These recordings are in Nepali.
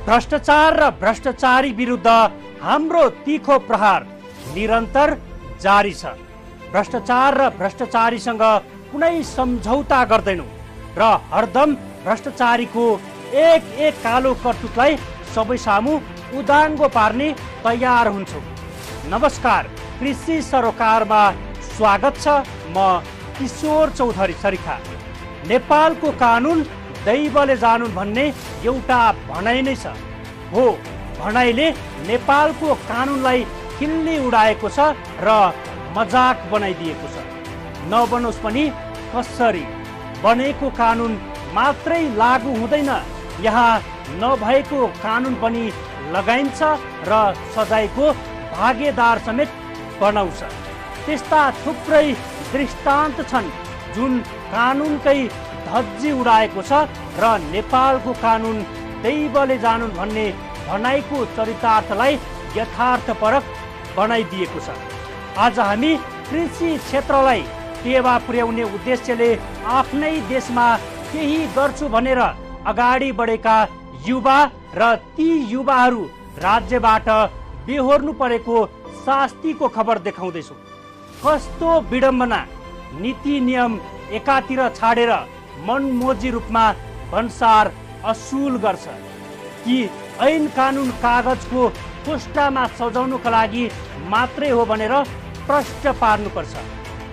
भ्रष्टाचार र भ्रष्टाचारी विरुद्ध हाम्रो तीखो प्रहार निरन्तर जारी छ। भ्रष्टाचार र भ्रष्टाचारीसँग कुनै सम्झौता गर्दैनौँ र हरदम भ्रष्टाचारीको एक एक कालो करतुतलाई सबै सामु उदाङ्गो पार्ने तयार हुन्छौँ। नमस्कार, कृषि सरोकारमा स्वागत छ। म किशोर चौधरी सरिखा। नेपालको कानुन दैवले जानुन् भन्ने एउटा भनाइ नै छ। हो, भनाइले नेपालको कानुनलाई खिल्ली उडाएको छ र मजाक बनाइदिएको छ। नबनोस् पनि कसरी, बनेको कानुन मात्रै लागू हुँदैन, यहाँ नभएको कानुन पनि लगाइन्छ र सजायको भागेदार समेत बनाउँछ। त्यस्ता थुप्रै दृष्टान्त छन् जुन कानुनकै धज्जी उडाएको छ र नेपालको कानुन दैवले जानुन् भन्ने भनाइको चरितार्थलाई यथार्थपरक बनाइदिएको छ। आज हामी कृषि क्षेत्रलाई टेवा पुर्याउने उद्देश्यले आफ्नै देशमा केही गर्छु भनेर अगाडि बढेका युवा र ती युवाहरू राज्यबाट बेहोर्नु परेको शास्तिको खबर देखाउँदैछु। कस्तो विडम्बना! नीति नियम एकातिर छाडेर मनमोजी रूपमा भन्सार असुल गर्छ कि ऐन कानुन कागजको खोस्टामा सजाउनुका लागि मात्रै हो भनेर प्रश्न पार्नुपर्छ।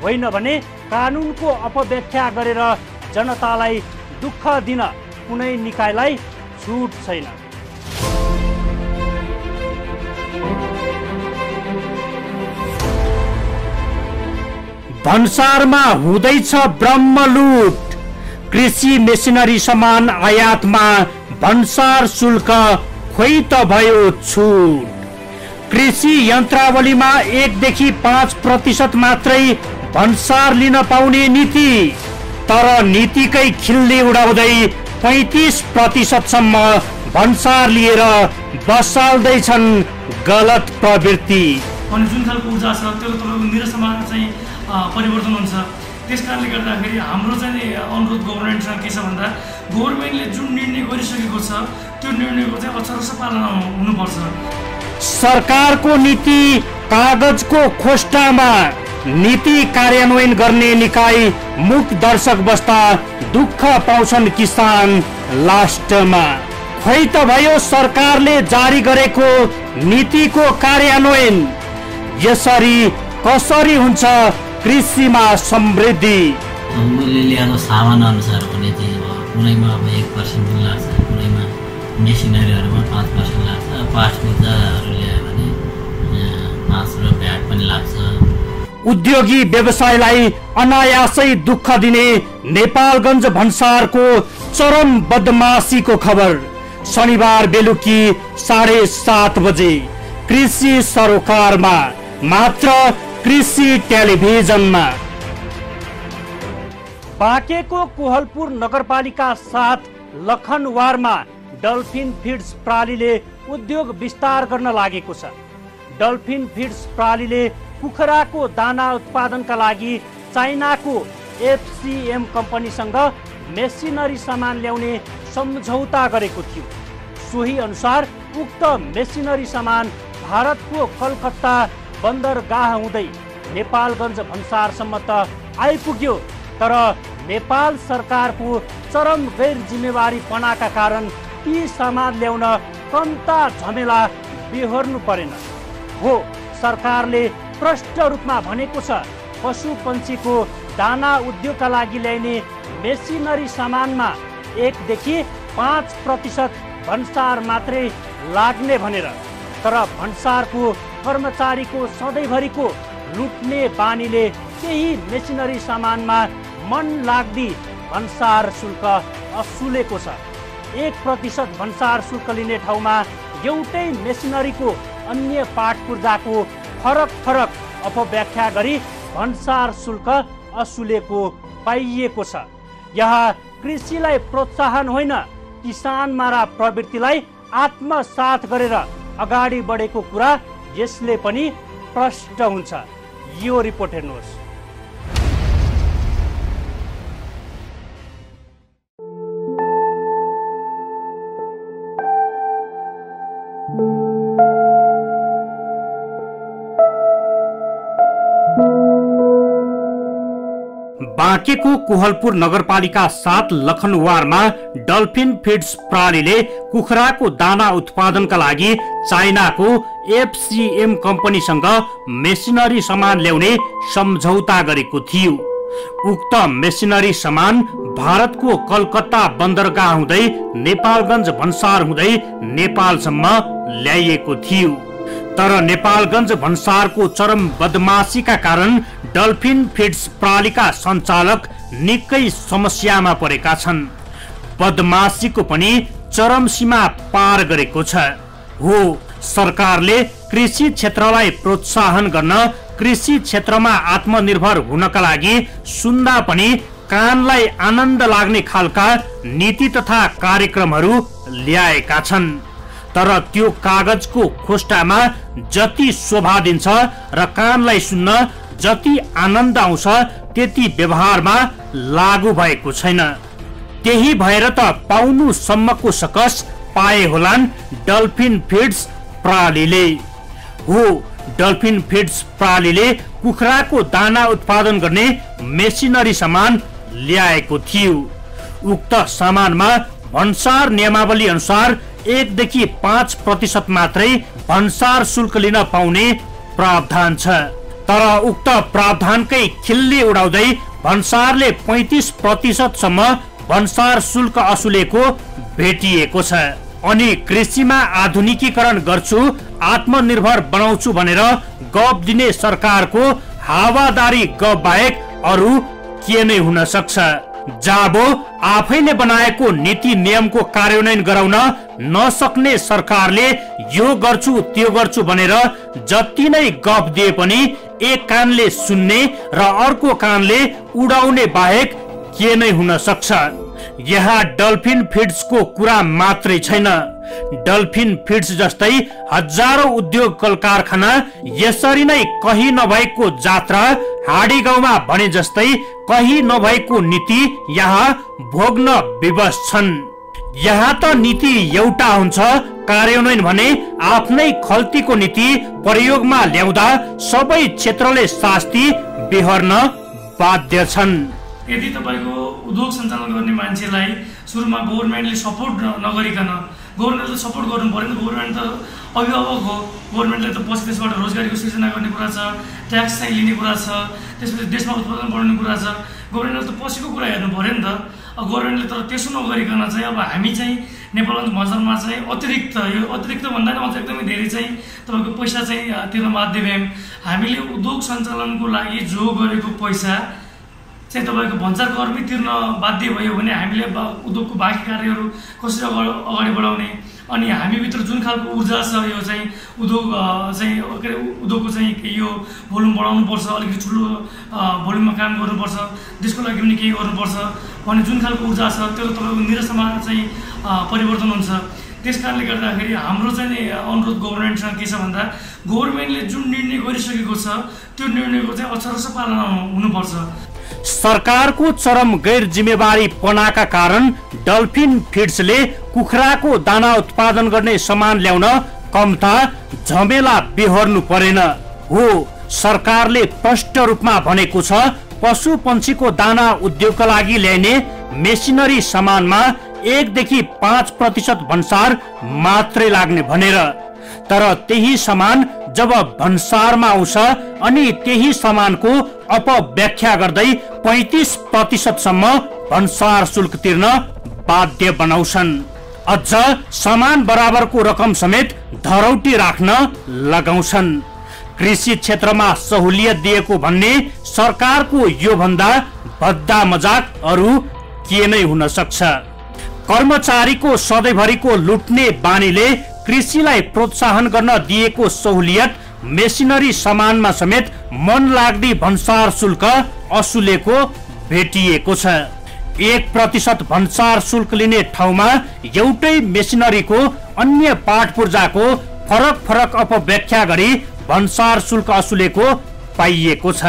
होइन भने कानुनको अपव्याख्या गरेर जनतालाई दुःख दिन कुनै निकायलाई छुट छैन। भन्सारमा हुँदैछ ब्रह्मलुट। कृषि मेसिनरी सामान आयातमा भन्सार शुल्क खोइ त भयो छुट। कृषि यन्त्रावलीमा 1 देखि 5% मात्रै भन्सार लिन पाउने नीति, तर नीतिकै खिल्ली उडाउँदै 35% सम्म भन्सार लिएर बसाल्दैछन् गलत प्रवृत्ति। अनि जुन खालको ऊर्जा छ त्यो तपाईँको निरसमा चाहिँ परिवर्तन हुन्छ। त्यस कारणले गर्दाखेरि हाम्रो चाहिँ अनुरोध गभर्मेन्टसँग के छ भन्दा गभर्मेन्टले जुन निर्णय गरिसकेको छ त्यो निर्णयको चाहिँ अक्षरशः पालना हुनुपर्छ। सरकारको नीति कागजको खोस्टामा, नीति कार्यान्वयन गर्ने निकाय मुख दर्शक बस्दा दुःख पाउँछन् किसान लास्टमा। खोइ त भयो सरकारले जारी गरेको नीतिको कार्यान्वयन। यसरी कसरी हुन्छ कृषिमा समृद्धि? मूल्य ल्याएको सामान अनुसार हुने चिज भयो। कुनैमा अब 1% लाग्छ, कुनैमा मेसिनरीहरूमा 5% लाग्छ। पास मुद्दाहरू ल्यायो भने 5% भ्याट पनि लाग्छ। उद्योगी व्यवसायलाई अनायासै दुःख दिने नेपालगञ्ज भन्सारको चरम बदमाशीको खबर शनिबार बेलुकी 7:30 बजे कृषि सरोकारमा, मात्र कृषि टेलिभिजनमा। बाँकेको कोहलपुर नगरपालिका 7 लखनवारमा डल्फिन फिड्स प्रालीले उद्योग विस्तार गर्न लागेको छ। डल्फिन फिड्स प्रालीले कुखुराको दाना उत्पादनका लागि चाइनाको FCM कम्पनीसँग मेसिनरी सामान ल्याउने सम्झौता गरेको थियो। सोही अनुसार उक्त मेसिनरी सामान भारतको कलकत्ता बन्दरगाह हुँदै नेपालगञ्ज भन्सारसम्म त आइपुग्यो, तर नेपाल सरकारको चरम गैर जिम्मेवारीपनाका कारण ती सामान ल्याउन कम्ता झमेला बेहोर्नु परेन। हो, सरकारले प्रष्ट रूपमा भनेको छ पशु पन्छीको दाना उद्योगका लागि ल्याइने मेसिनरी सामानमा 1 देखि 5% भन्सार मात्रै लाग्ने भनेर। तर भन्सारको कर्मचारीको सधैँभरिको लुट्ने बानीले केही मेसिनरी सामानमा मन लाग्दी भन्सार शुल्क असुलेको छ। 1% भन्सार शुल्क लिने ठाउँमा एउटै मेसिनरीको अन्य पाट पूर्जाको फरक अपव्याख्या गरी भन्सार शुल्क असुलेको पाइएको छ। यहाँ कृषिलाई प्रोत्साहन होइन, किसान मारा प्रवृत्तिलाई आत्मसात गरेर अगाडि बढेको कुरा यसले पनि प्रष्ट हुन्छ। यो रिपोर्ट हेर्नुहोस्। बाँकेको कोहलपुर नगरपालिका 7 लखनवारमा डल्फिन फिड्स प्रणालीले कुखुराको दाना उत्पादनका लागि चाइनाको FCM कम्पनीसँग मेसिनरी सामान ल्याउने सम्झौता गरेको थियो। उक्त मेसिनरी सामान भारतको कलकत्ता बन्दरगाह हुँदै नेपालगञ्ज भन्सार हुँदै नेपालसम्म ल्याइएको थियो। तर नेपालगञ्ज भन्सारको चरम बदमाशीका कारण डल्फिन फिड्स प्रणालीका सञ्चालक निकै समस्यामा परेका छन्। बदमाशीको पनि चरम सीमा पार गरेको छ। हो, सरकारले कृषि क्षेत्रलाई प्रोत्साहन गर्न, कृषि क्षेत्रमा आत्मनिर्भर हुनका लागि सुन्दा पनि कानलाई आनन्द लाग्ने खालका नीति तथा कार्यक्रमहरू ल्याएका छन्। तर त्यो कागजको खोस्टामा जति शोभा दिन्छ र कानलाई सुन्न जति आनन्द आउँछ त्यति व्यवहारमा लागू भएको छैन। त्यही भएर त पाउनु सम्मको सकस पाए होलान् डल्फिन फिड्स प्रणालीले। हो, डल्फिन फिड्स प्रणालीले कुखुराको दाना उत्पादन गर्ने मेसिनरी सामान ल्याएको थियो। उक्त सामानमा भन्सार नियमावली अनुसार 1 देखि 5% मात्रै भन्सार शुल्क लिन पाउने प्रावधान छ। तर उक्त प्रावधानकै खिल्ली उडाउँदै भन्सारले 35% सम्म भन्सार शुल्क असुलेको भेटिएको छ। अनि कृषिमा आधुनिकीकरण गर्छु, आत्मनिर्भर बनाउँछु भनेर गफ दिने सरकारको हावादारी गफ बाहेक अरू के नै हुन सक्छ। जाबो आफैले बनाएको नीति नियमको कार्यान्वयन गराउन नसक्ने सरकारले यो गर्छु त्यो गर्छु भनेर जति नै गफ दिए पनि एक कानले सुन्ने र अर्को कानले उडाउने बाहेक के नै हुन सक्छ। यहाँ डल्फिन फिड्सको कुरा मात्रै छैन। डल्फिन फिड्स जस्तै हजारौं उद्योग कल कारखाना यसरी नै कहीँ नभएको जात्रा, हाडी गाउँमा भने जस्तै कहीँ नभएको नीति यहाँ भोग्न विवश छन्। यहाँ त नीति एउटा हुन्छ, कार्यान्वयन भने आफ्नै खल्तीको नीति प्रयोगमा ल्याउँदा सबै क्षेत्रले शास्ति बेहोर्न बाध्य छन्। यदि तपाईको उद्योग सञ्चालन गर्ने मान्छेलाई सुरुमा गभर्नमेन्टले सपोर्ट नगरिकन, गभर्नमेन्टले सपोर्ट गर्नु पर्यो नि त। गभर्नमेन्ट त अभिभावक हो, गभर्नमेन्टले त पछि त्यसबाट रोजगारीको सृजना गर्ने कुरा छ, ट्याक्स चाहिँ लिने कुरा छ, त्यसपछि देशमा उत्पादन बढाउने कुरा छ। गभर्नमेन्टले त पछिको कुरा हेर्नु पर्यो नि त। गभर्नमेन्टले तर त्यसो नगरिकन चाहिँ अब हामी चाहिँ नेपालगञ्ज भन्सारमा चाहिँ अतिरिक्त, यो अतिरिक्त भन्दा पनि अझ एकदमै धेरै चाहिँ तपाईँको पैसा चाहिँ तिर्न बाध्य भयौँ। हामीले उद्योग सञ्चालनको लागि जो गरेको पैसा चाहिँ तपाईँको भन्सार कर्मी तिर्न बाध्य भयो भने हामीले उद्योगको बाँकी कार्यहरू कसरी अगाडि बढाउने, अनि हामीभित्र जुन खालको ऊर्जा छ, यो चाहिँ उद्योग चाहिँ के अरे उद्योगको चाहिँ यो भोल्युम बढाउनुपर्छ, अलिकति ठुलो भोल्युममा काम गर्नुपर्छ, देशको लागि पनि केही गर्नुपर्छ भन्ने जुन खालको ऊर्जा छ त्यो तपाईँको निरसमा चाहिँ परिवर्तन हुन्छ। त्यस कारणले गर्दाखेरि हाम्रो चाहिँ अनुरोध गभर्नमेन्टसँग के छ भन्दा गभर्नमेन्टले जुन निर्णय गरिसकेको छ त्यो निर्णयको चाहिँ अक्षरशः पालना हुनुपर्छ। सरकारको चरम गैर जिम्मेवारी पनाका कारण डल्फिन फिड्सले कुखुराको दाना उत्पादन गर्ने सामान ल्याउन कम्ता झमेला बेहोर्नु परेन। हो, सरकारले स्पष्ट रूपमा भनेको छ पशु पंक्षीको दाना उद्योगका लागि ल्याइने मेसिनरी सामानमा 1 देखि 5% भन्सार मात्रै लाग्ने भनेर। तर त्यही सामान जब भन्सारमा आउँछ अनि त्यही सामानको अपव्याख्या गर्दै 35% सम्म भन्सार शुल्क तिर्न बाध्य बनाउँछन्। अझ सामान बराबरको रकम समेत धरौटी राख्न लगाउँछन्। कृषि क्षेत्रमा सहुलियत दिएको भन्ने सरकारको यो भन्दा भद्दा मजाक अरू के नै हुन सक्छ। कर्मचारीको सधैँभरिको लुट्ने बानीले कृषिलाई प्रोत्साहन गर्न दिएको सहुलियत मेसिनरी सामानमा समेत मन लाग्दी भन्सार शुल्क असुलेको भेटिएको छ। 1% भन्सार शुल्क लिने ठाउँमा एउटै मेसिनरीको अन्य पाठ पूर्जाको फरक फरक अपव्याख्या गरी भन्सार शुल्क असुलेको पाइएको छ।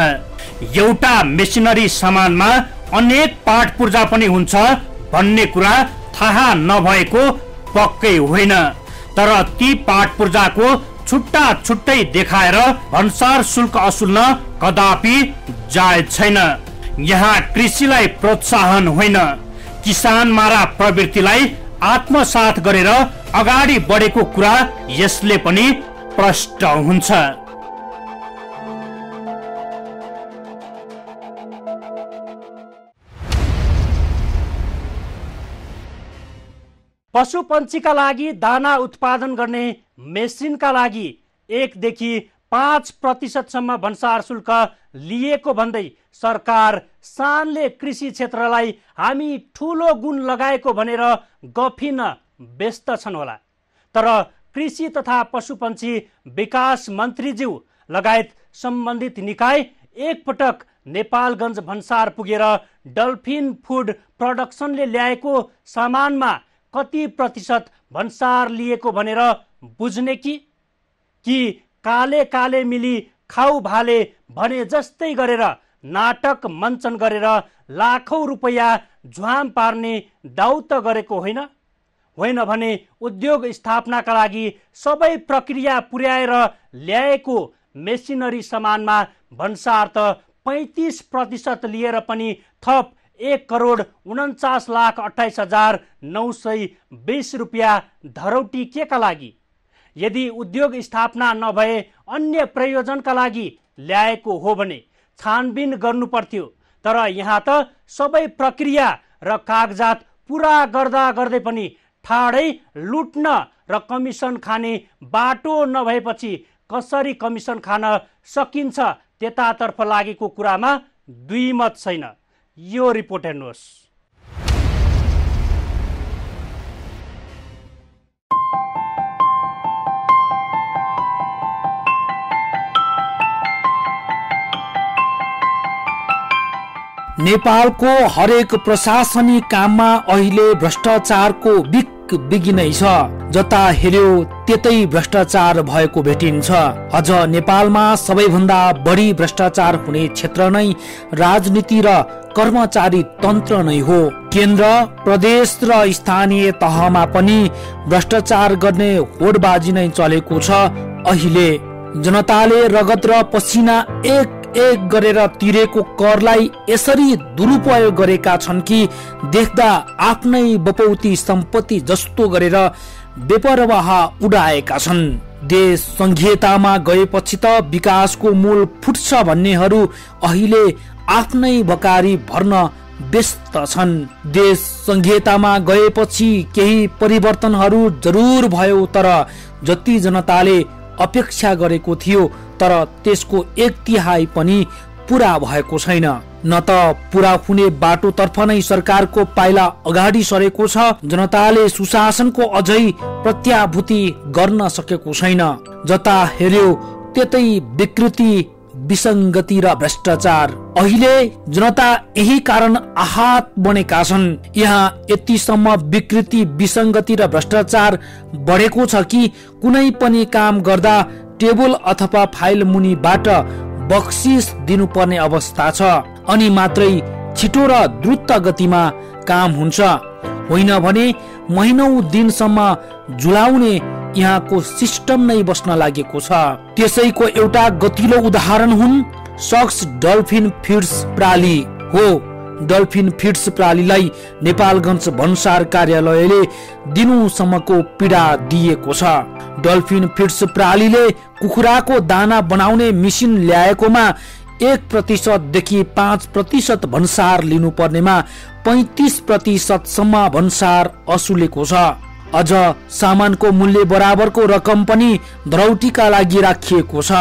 एउटा मेसिनरी सामानमा अनेक पाठ पूर्जा पनि हुन्छ भन्ने कुरा थाहा नभएको पक्कै होइन। तर ती पाठ पूर्जाको छुट्टा छुट्टै देखाएर भन्सार शुल्क असुल्न कदापि जायज छैन। यहाँ कृषिलाई प्रोत्साहन होइन, किसान मारा प्रवृत्तिलाई आत्मसात गरेर अगाडि बढेको कुरा यसले पनि प्रष्ट हुन्छ। पशुपन्छीका लागि दाना उत्पादन गर्ने मेसिनका लागि 1 देखि 5% भन्सार शुल्क लिएको भन्दै सरकार शानले कृषि क्षेत्रलाई हामी ठूलो गुण लगाएको भनेर गफिन व्यस्त छन् होला। तर कृषि तथा पशुपन्छी विकास मन्त्रीज्यू लगायत सम्बन्धित निकाय एकपटक नेपालगञ्ज भन्सार पुगेर डल्फिन फुड प्रोडक्सनले ल्याएको सामानमा कति प्रतिशत भन्सार लिएको भनेर बुझ्ने कि काले काले मिली खाउ भाले भने जस्तै गरेर नाटक मञ्चन गरेर लाखौं रुपैयाँ झ्वाम पार्ने दाउ त गरेको होइन भने उद्योग स्थापनाका लागि सबै प्रक्रिया पुर्याएर ल्याएको मेसिनरी सामानमा भन्सार त 35% लिएर पनि थप 1,49,28,920 रुपियाँ धरौटी केका लागि? यदि उद्योग स्थापना नभए अन्य प्रयोजनका लागि ल्याएको हो भने छानबिन गर्नु पर्थ्यो। तर यहाँ त सबै प्रक्रिया र कागजात पुरा गर्दै पनि ठाडै लुट्न र कमिसन खाने बाटो नभएपछि कसरी कमिसन खान सकिन्छ त्यतातर्फ लागेको कुरामा दुईमत छैन। यो रिपोर्ट हेर्नुहोस्। नेपालको हरेक प्रशासनिक काममा अहिले भ्रष्टाचारको बिग नै छ। जता हेर्यो त्यतै भ्रष्टाचार भएको भेटिन्छ। अझ नेपालमा सबैभन्दा बढी भ्रष्टाचार हुने क्षेत्र नै राजनीति र कर्मचारी तन्त्र नै हो। केन्द्र, प्रदेश र स्थानीय तहमा पनि भ्रष्टाचार गर्ने होडबाजी नै चलेको छ। अहिले जनताले रगत र पसिना एक गरेर तिरेको करलाई यसरी दुरुपयोग गरेका छन् कि देख्दा आफ्नै बपौती सम्पत्ति जस्तो गरेर बेपरवाह उडाएका छन्। देश संघीयतामा गएपछि त विकासको मूल फुट्छ भन्नेहरू अहिले आफ्नै भकारी भर्न व्यस्त छन्। देश संघीयतामा गएपछि केही परिवर्तनहरू जरुर भयो, तर जति जनताले अपेक्षा गरेको थियो तर त्यसको 1/3 पनि पूरा भएको छैन। न त पूरा हुने बाटोतर्फ नै सरकारको पाइला अगाडि सरेको छ, जनताले सुशासनको अझै प्रत्याभूति गर्न सकेको छैन। जता हेर्यो त्यतै विकृति, विसंगति र भ्रष्टाचार। अहिले जनता यही कारण आहत बनेका छन्। यहाँ यतिसम्म विकृति, विसंगति र भ्रष्टाचार बढेको छ कि कुनै पनि काम गर्दा टेबल अथवा फाइल मुनिबाट बक्सिस दिनुपर्ने अवस्था छ। अनि मात्रै छिटो र द्रुत गतिमा काम हुन्छ, होइन भने महिनौं दिनसम्म झुलाउने यहाँको सिस्टम नै बस्न लागेको छ। त्यसैको एउटा गतिलो उदाहरण हुन् सक्स डल्फिन फिड्स प्राली हो। डल्फिन फिड्स प्रालीलाई नेपालगञ्ज भन्सार कार्यालयले दिनौसम्मको पीडा दिएको छ। डल्फिन फिड्स प्रालीले कुखुराको दाना बनाउने मेसिन ल्याएकोमा 1% देखि 5% भन्सार लिनुपर्नेमा 35% सम्म भन्सार असुलेको छ। अझ सामानको मूल्य बराबरको रकम पनि धरौटीका लागि राखिएको छ।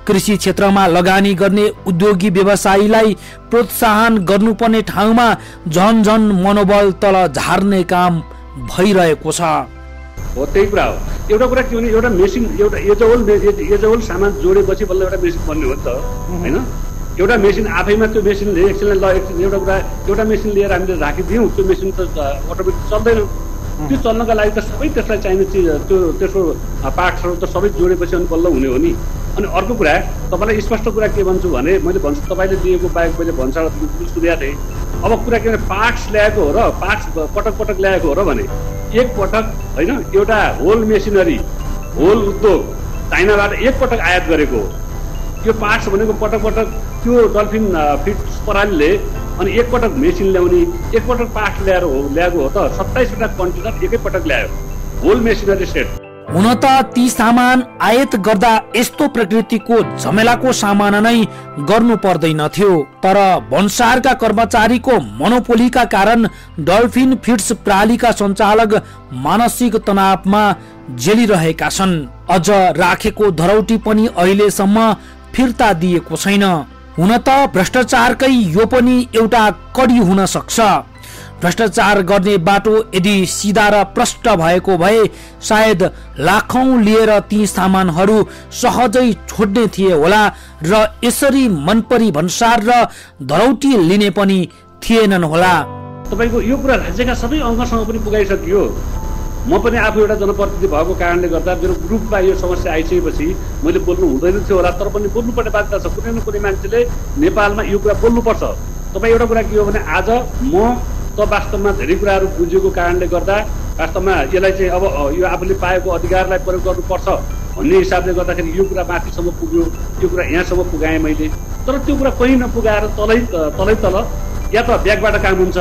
कृषि क्षेत्रमा लगानी गर्ने उद्योगी व्यवसायीलाई प्रोत्साहन गर्नुपर्ने ठाउँमा झन मनोबल तल झार्ने काम भइरहेको छ। हो त्यही कुरा हो। एउटा कुरा के भने एउटा मेसिन, एउटा एजोल सामान जोडेपछि बल्ल एउटा मेसिन बन्ने हो नि त, हैन? एउटा मेसिन आफैमा त्यो मेसिनले एकछिनलाई एउटा मेसिन लिएर हामीले राखिदियौँ, त्यो मेसिन त अटोमेटिक चल्दैन। त्यो चल्नका लागि त सबै त्यसलाई चाहिने चिज, त्यो त्यसको पार्ट्सहरू त सबै जोडेपछि अनि बल्ल हुने हो नि। अनि अर्को कुरा, तपाईँलाई स्पष्ट कुरा के भन्छु भने, मैले भन्छु तपाईँले दिएको बाहेक मैले भन्सार सुनेको थिएँ। अब कुरा के भने पार्ट्स ल्याएको हो र पार्ट्स पटक ल्याएको हो र भने एक पटक होइन, एउटा होल मेसिनरी, होल उद्योग चाइनाबाट एक पटक आयात गरेको हो। यो पार्ट्स भनेको पटक त्यो डल्फिन फिड्स प्रणालीले अनि एकपटक मेसिन ल्याउने, एकपटक पार्ट ल्याएको हो त 27वटा कन्टेनर एकैपटक ल्यायो, होल मेसिनरी सेट। हुन त ती सामान आयात गर्दा यस्तो प्रकृतिको झमेलाको सामना नै गर्नु पर्दैन थियो, तर भन्सारका कर्मचारीको मोनोपोलीका कारण डल्फिन फिड्स प्रणालीका सञ्चालक मानसिक तनावमा जेलिरहेका छन्। अझ राखेको धरौटी पनि अहिलेसम्म फिर्ता दिएको छैन। हुन त भ्रष्टाचारकै यो पनि एउटा कडी हुन सक्छ। भ्रष्टाचार गर्ने बाटो यदि सिधा र प्रष्ट भएको भए सायद लाखौं लिएर ती सामानहरू सहजै छोड्ने थिए होला र यसरी मनपरी भन्सार र धरौटी लिने पनि थिएनन् होला। तपाईको यो कुरा राज्यका सबै अङ्गसँग पनि पुगाइसकियो। म पनि आफू एउटा जनप्रतिनिधि भएको कारणले गर्दा मेरो ग्रुपमा यो समस्या आइसकेपछि मैले बोल्नु हुँदैन थियो होला, तर पनि बोल्नुपर्ने बाध्यता छ। कुनै न कुनै मान्छेले नेपालमा यो कुरा बोल्नुपर्छ। तपाईँ एउटा कुरा के हो भने आज म त वास्तवमा धेरै कुराहरू बुझेको कारणले गर्दा वास्तवमा यसलाई चाहिँ अब यो आफूले पाएको अधिकारलाई प्रयोग गर्नुपर्छ भन्ने हिसाबले गर्दाखेरि यो कुरा माथिसम्म पुग्यो, यो कुरा यहाँसम्म पुगाएँ मैले। तर त्यो कुरा कहीँ नपुगाएर तल या त ब्यागबाट काम हुन्छ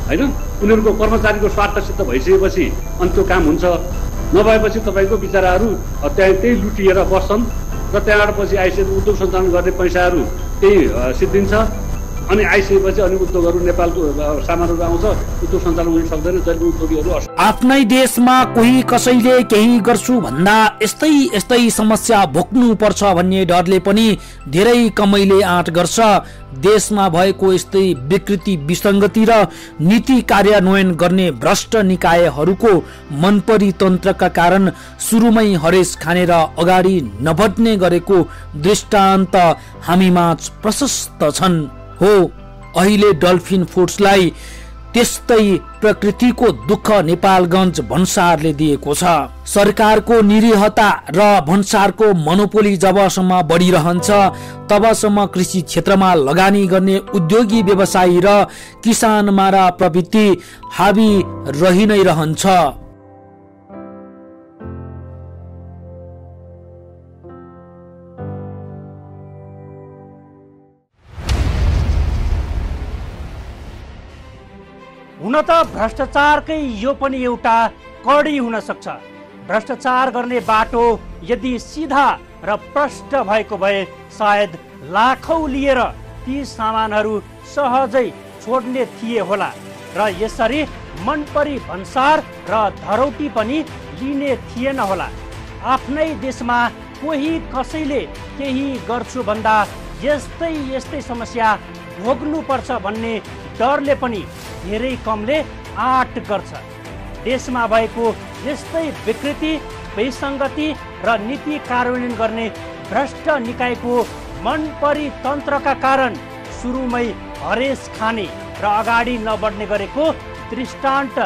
होइन, उनीहरूको कर्मचारीको स्वार्थ सिद्ध भइसकेपछि अनि त्यो काम हुन्छ, नभएपछि तपाईँको बिचराहरू त्यही लुटिएर बस्छन् र त्यहाँबाट पछि आइसकेपछि उद्योग सञ्चालन गर्ने पैसाहरू त्यही सिद्धिन्छ। अनि आइसकेपछि अनि उद्योगहरू नेपालको सामानहरू आउँछ, उद्योग सञ्चालन हुन सक्दैन, जहिले उद्योगीहरू आफ्नै देशमा कोही कसैले केही गर्छु भन्दा यस्तै समस्या भोग्नु पर्छ भन्ने डरले पनि धेरै कमैले आँट गर्छ। देशमा भएको यस्तै विकृति विसङ्गति र नीति कार्यान्वयन गर्ने भ्रष्ट निकायहरूको मनपरी तन्त्रका कारण सुरुमै हरेस खानेर अगाडि नबढ्ने गरेको दृष्टान्त हामीमाझ प्रशस्त छन्। हो, अहिले डल्फिन फुड्सलाई त्यस्तै प्रकृतिको दुःख नेपालगञ्ज भन्सारले दिएको छ। सरकारको निरीहता र भन्सारको मोनोपोली जबसम्म बढिरहन्छ तबसम्म कृषि क्षेत्रमा लगानी गर्ने उद्योगी व्यवसायी र किसानमारा प्रवृत्ति हावी रहि नै रहन्छ। हुन त भ्रष्टाचारकै यो पनि एउटा कडी हुन सक्छ। भ्रष्टाचार गर्ने बाटो यदि सिधा र प्रष्ट भएको भए सायद लाखौं लिएर ती सामानहरू सहजै छोड्ने थिए होला र यसरी मनपरी भन्सार र धरौटी पनि लिने थिएन होला। आफ्नै देशमा कोही कसैले केही गर्छु भन्दा यस्तै समस्या भोग्नुपर्छ भन्ने डरले पनि धेरै कमले आँट गर्छ। देशमा भएको यस्तै विकृति विसङ्गति र नीति कार्यान्वयन गर्ने भ्रष्ट निकायको मनपरी तन्त्रका कारण सुरुमै हरेस खाने र अगाडि नबढ्ने गरेको दृष्टान्त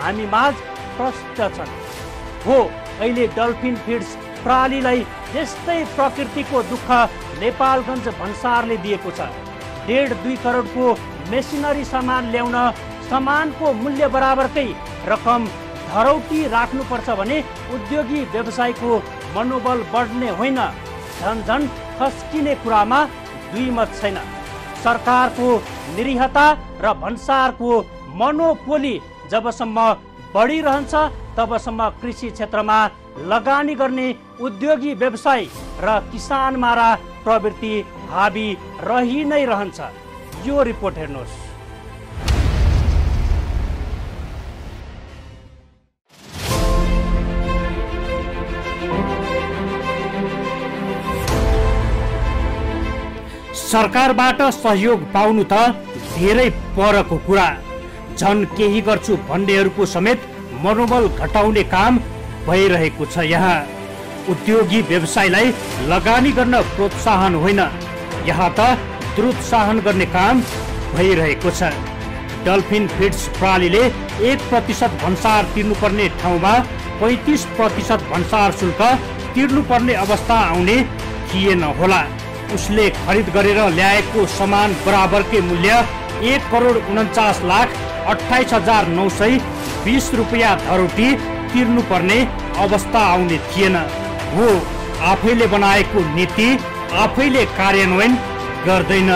हामीमाझ प्रष्ट छन्। हो, अहिले डल्फिन फिड्स प्रणालीलाई यस्तै प्रकृतिको दुःख नेपालगञ्ज भन्सारले दिएको छ। 1.5-2 करोडको मेसिनरी सामान ल्याउन सामानको मूल्य बराबरकै रकम धरौटी राख्नुपर्छ भने उद्योगी व्यवसायको मनोबल बढ्ने होइन, झन्झन खस्किने कुरामा दुई मत छैन। सरकारको निरीहता र भन्सारको मोनोपोली जबसम्म बढिरहन्छ तबसम्म कृषि क्षेत्रमा लगानी गर्ने उद्योगी व्यवसाय र किसानमारा प्रवृत्ति हावी रहि नै रहन्छ। यो रिपोर्ट हेर्नुहोस्। सरकारबाट सहयोग पाउनु त धेरै परको कुरा, झन् केही गर्छु भन्नेहरूको समेत मनोबल घटाउने काम भइरहेको छ। यहाँ उद्योगी व्यवसायलाई लगानी गर्न प्रोत्साहन होइन, यहाँ त प्रोत्साहन गर्ने काम भइरहेको छ। डल्फिन फिड्स प्रणालीले 1% भन्सार तिर्नुपर्ने ठाउँमा 35% भन्सार शुल्क तिर्नुपर्ने अवस्था आउने थिएन होला। उसले खरिद गरेर ल्याएको सामान बराबरकै मूल्य 1,49,28,920 रुपियाँ धरौटी तिर्नुपर्ने अवस्था आउने थिएन। हो, आफैले बनाएको नीति आफैले कार्यान्वयन गर्दैन,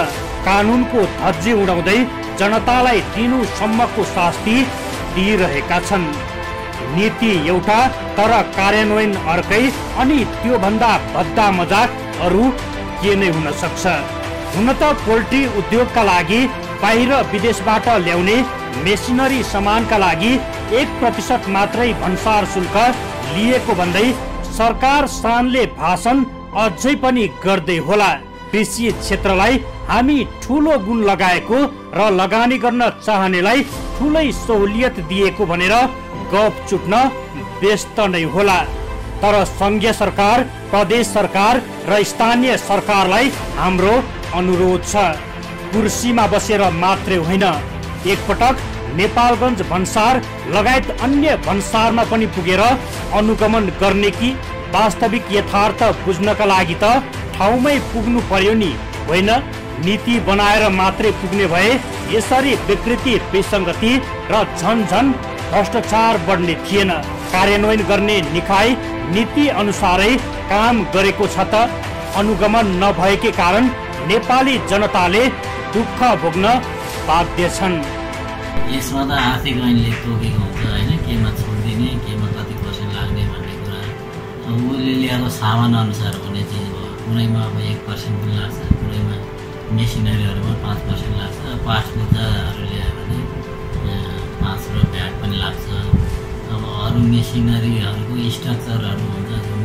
कानुनको धज्जी उडाउँदै जनतालाई दिनुसम्मको शास्ति दिइरहेका छन्। नीति एउटा तर कार्यान्वयन अर्कै, अनि त्यो भन्दा भद्दा मजाक अरू के नै हुन सक्छ। हुन त पोल्ट्री उद्योगका लागि बाहिर विदेशबाट ल्याउने मेसिनरी सामानका लागि 1% मात्रै भन्सार शुल्क लिएको भन्दै सरकार शानले भाषण अझै पनि गर्दै होला। कृषि क्षेत्रलाई हामी ठुलो गुण लगाएको र लगानी गर्न चाहनेलाई ठुलै सहुलियत दिएको भनेर गफ चुक्न व्यस्त नै होला। तर संघीय सरकार, प्रदेश सरकार र स्थानीय सरकारलाई हाम्रो अनुरोध छ, कुर्सीमा बसेर मात्रै होइन, एकपटक नेपालगञ्ज भन्सार लगायत अन्य भन्सारमा पनि पुगेर अनुगमन गर्ने कि वास्तविक यथार्थ बुझ्नका लागि त ठाउँमै पुग्नु पर्यो नि, होइन नीति बनाएर मात्रै पुग्ने भए यसरी विकृति, विसङ्गति र झनझन भ्रष्टाचार बढ्ने थिएन। कार्यान्वयन गर्ने निकाय नीति अनुसारै काम गरेको छ त अनुगमन नभएकै कारण नेपाली जनताले दुःख भोग्न बाध्य छन्। यसमा त आर्थिक ऐनले तोकेको हुन्छ होइन, केमा छोडिदिने, केमा कति पर्सेन्ट लाग्ने भन्ने कुरा। उसले ल्याएको सामान अनुसार हुने चिज हो। कुनैमा अब 1% पनि लाग्छ, कुनैमा मेसिनरीहरूमा 5% लाग्छ, पास्ट बुझाहरू ल्यायो भने 5% भ्याट पनि लाग्छ। अब अरू मेसिनरीहरूको स्ट्रक्चरहरू हुन्छ जुन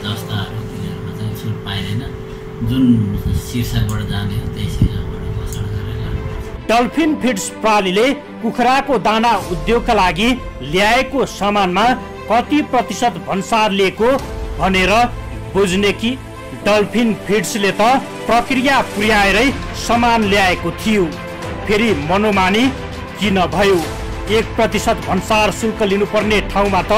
जस्ताहरू, तिनीहरूमा चाहिँ छुट पाइँदैन। जुन शीर्षकबाट जाने हो त्यही शीर्षकबाट घोषणा गरेर लाग्नुपर्छ। डल्फिन फिड्स प्रणालीले कुखुराको दाना उद्योगका लागि ल्याएको सामानमा कति प्रतिशत भन्सार लिएको भनेर बुझ्ने कि डल्फिन फिड्सले त प्रक्रिया पुर्याएरै सामान ल्याएको थियो, फेरि मनोमानी किन भयो? 1% भन्सार शुल्क लिनुपर्ने ठाउँमा त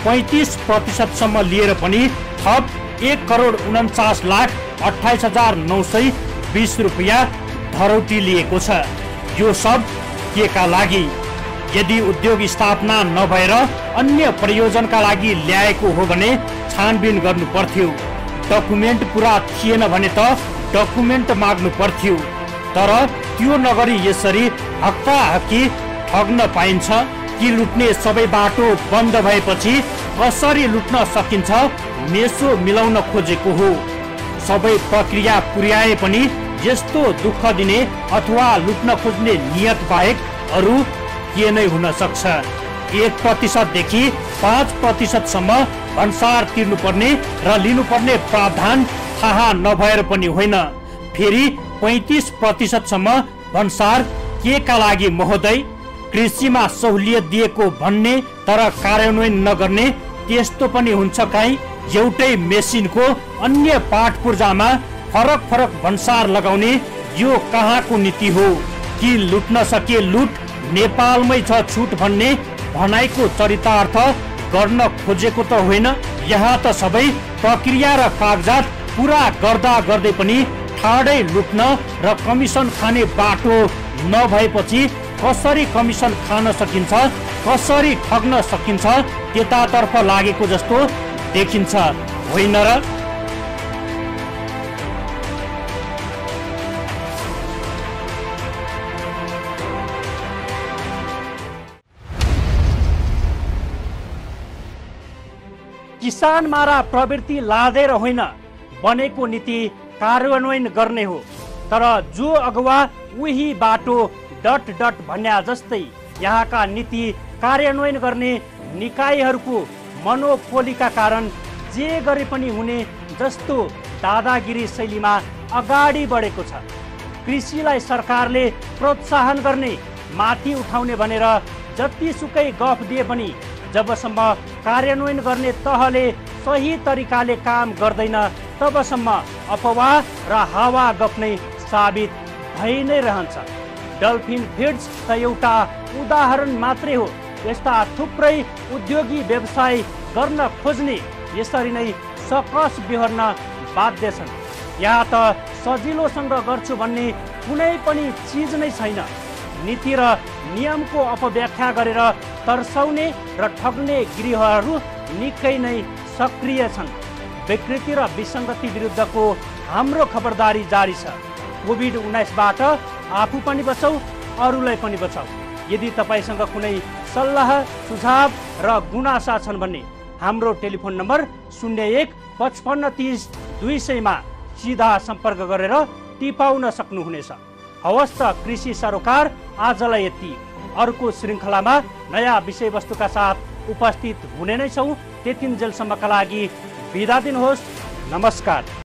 35% लिएर पनि थप 1,49,28,920 रुपियाँ धरौटी लिएको छ। यो सब के का लागि? यदि उद्योग स्थापना नभएर अन्य प्रयोजनका लागि ल्याएको हो भने छानबिन गर्नु पर्थ्यो। डकुमेन्ट पुरा थिएन भने त डकुमेन्ट माग्नु पर्थ्यो। तर त्यो नगरी यसरी हक्काहक्की ठग्न पाइन्छ कि? लुट्ने सबै बाटो बन्द भएपछि कसरी लुट्न सकिन्छ मेसो मिलाउन खोजेको हो। सबै प्रक्रिया पुर्याए पनि यस्तो दुःख दिने अथवा लुट्न खोज्ने नियत बाहेक अरू के नै हुन सक्छ? 1% देखि 5% भन्सार तिर्नुपर्ने र लिनुपर्ने प्रावधान थाहा नभएर पनि होइन, फेरि 35% भन्सार के का लागि महोदय? कृषिमा सहुलियत दिएको भन्ने तर कार्यान्वयन नगर्ने त्यस्तो पनि हुन्छ काई? एउटै मेसिनको अन्य पाठ पूर्जामा फरक फरक भन्सार लगाउने यो कहाँको नीति हो? कि लुट्न सके लुट, नेपालमै छ छुट भन्ने भनाइको चरितार्थ गर्न खोजेको त होइन? यहाँ त सबै प्रक्रिया र कागजात पुरा गर्दा गर्दै पनि ठाडै लुट्न र कमिसन खाने बाटो नभएपछि कसरी कमिसन खान सकिन्छ, कसरी ठग्न सकिन्छ त्यतातर्फ लागेको जस्तो देखिन्छ, होइन र? किसान मारा प्रवृत्ति लादेर होइन बनेको नीति कार्यान्वयन गर्ने हो। तर जो अगुवा उही बाटो डट डट भन्या जस्तै यहाँका नीति कार्यान्वयन गर्ने निकायहरूको मनोपोलीका कारण जे गरे पनि हुने जस्तो दादागिरी शैलीमा अगाडि बढेको छ। कृषिलाई सरकारले प्रोत्साहन गर्ने, माथि उठाउने भनेर जतिसुकै गफ दिए पनि जबसम्म कार्यान्वयन गर्ने तहले सही तरिकाले काम गर्दैन तबसम्म अफवाह र हावा गफ नै साबित भइ नै रहन्छ। डल्फिन फिड्स त एउटा उदाहरण मात्रै हो। यस्ता थुप्रै उद्योगी व्यवसाय गर्न खोज्ने यसरी नै सकस बिहोर्न बाध्य छन्। यहाँ त सजिलोसँग गर्छु भन्ने कुनै पनि चिज नै छैन। नीति र नियमको अपव्याख्या गरेर तर्साउने र ठग्ने गृहहरू निकै नै सक्रिय छन्। विकृति र विसङ्गति विरुद्धको हाम्रो खबरदारी जारी छ। कोभिड-19बाट आफू पनि बचौ, अरूलाई पनि बचाऊ। यदि तपाईसँग कुनै सल्लाह, सुझाव र गुनासा छन् भने हाम्रो टेलिफोन नम्बर 01 55 30 200 मा सिधा सम्पर्क गरेर टिपाउन सक्नुहुनेछ। हवस् त कृषि सरोकार आजलाई यति। अर्को श्रृङ्खलामा नयाँ विषयवस्तुका साथ उपस्थित हुने नै छौँ। त्यतिन्जेलसम्मका लागि बिदा दिनुहोस्। नमस्कार।